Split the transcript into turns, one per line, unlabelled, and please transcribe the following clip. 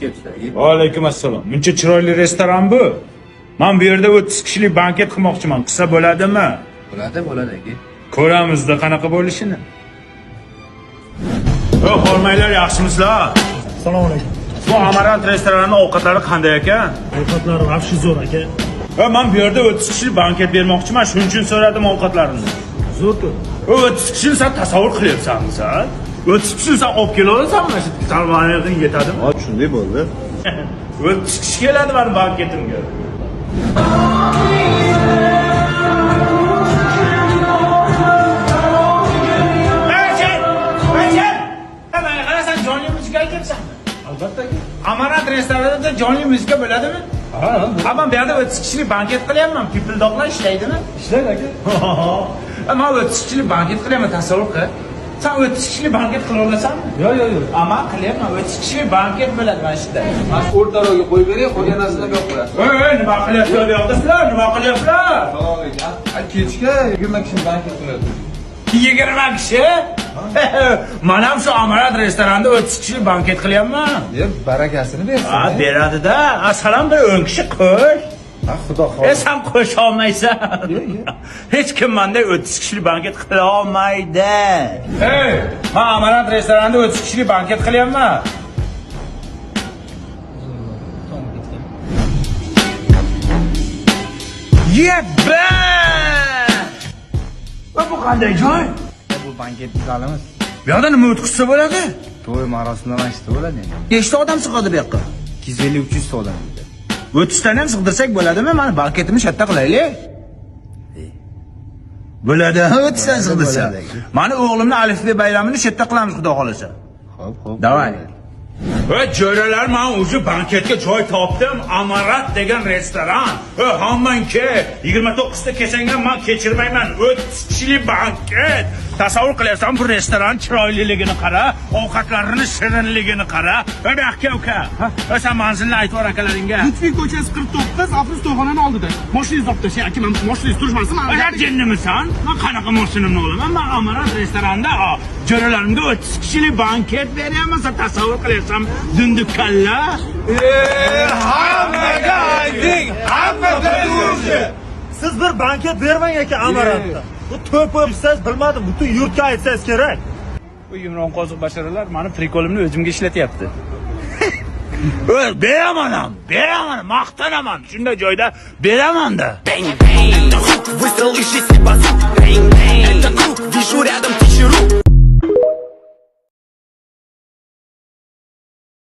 kelibsiz.
Alaykum assalom. Buncha chiroyli restoran bu. Men bu yerda 30 kishilik banket qilmoqchiman. Qilsa bo'ladimi?
Bo'ladi aka.
Ko'ramizda qanaqa bo'lishini. Hormaylar, yaxshimisizlar?
Assalomu alaykum.
Bu Amarant restoranining ovqatlari qanday ekan?
Ovqatlari vahshiy zo'r aka.
Men bu yerda 30 kishilik banket bermoqchiman. Shuning uchun so'radim ovqatlarini.
Zo'r-ku.
30 kishini sen tasavvur qilyapsanmi sen? 30 kishini sen olib kela olasanmi? Shu salmonlarga yetadimi?
Ha, shunday bo'ldi.
30 kishi keladi meni banketimga.
Albatta.
Amarant restoranida jonli muzika bo'ladimi? Ha, men bu yerda 30 kishilik banket qilyapman. Pipildoqlar ishlaydimi?
Ishlaydi aka.
Men 30 kishilik banket qilyapman, tasavvur qil. Sen 30 kishilik banket qila olasanmi?
Yo'q.
Ama qilyapman, 30 kishilik banket bo'ladi mana shunda.
Mana shu o'rtaroqqa qo'yib bering, qolgan narsalarni yo'q qo'yasiz.
Nima qilyapsizlar bu yoqda sizlar? Nima qilyapsizlar?
Assalomu alaykum. Kechga 20 kishi banket qiladi.
20 kishi? Men ham shu Amarant restoranida 30 kishilik banket qilyapman.
Barakasini bersin.
Ha, beradi-da. Asalom bir 10 kishi qo'sh.
Ha, xudo xohlasa.
Sen qo'sha olmaysan. Hech kim menda 30 kishilik banket qila olmaydi. Men Amarant restoranida 30 kishilik banket qilyapman. Yebba! Bu qanday joy?
Bu banket zalimiz.
Bu yerda nima o'tkazsa bo'ladi?
To'y marosimlar mana shu bo'ladi endi.
Nechta odam sig'adi bu yoqqa?
250-300 ta odam bo'ladi.
30 tani ham sig'dirsak bo'ladimi? Mana banketimni shu yerda qilaylik. Bo'ladi, 30 tani sig'dirsa. Mani o'g'limni Alifbe bayramini shu yerda qilamiz, xudo xolasa.
Xo'p.
Davay. Jo'ralar, men o'zi banketga joy topdim. Amarant degan restoran. Hamman ke 29 ta kesangam men kechirmayman. 30 kishilik banket. Tasavvur qilyapsan, bu restoran chiroyliligini qara, ovqatlarini shirinligini qara. Aka. Sen manzilni aytib ber akalaringga.
Lutfiy ko'chasi 49, Afrus to'yxonani oldida. Mashinangizni olib tashlang aka, men mashinangiz turishmasin.
Agar jinnimisan? Men qanaqa mashinamni olaman? Men Amarant restoranida jo'ralarimga 30 kishilik banket beryapman. Sen tasavvur qilyapsan, dundukalla.
Hammaga ayting, hammaga o'zi. Siz bir banket bermang aka Amarantda. Bu to'p siz bilmadim, butun yurtga aytsangiz kerak.
Bu yumron qoziq basharalar meni prikolimni o'zimga ishlatyapti. Beraman, maqtanaman. Shunday joyda beraman-da.
Bang bang, the hook whistle is just a bazooka.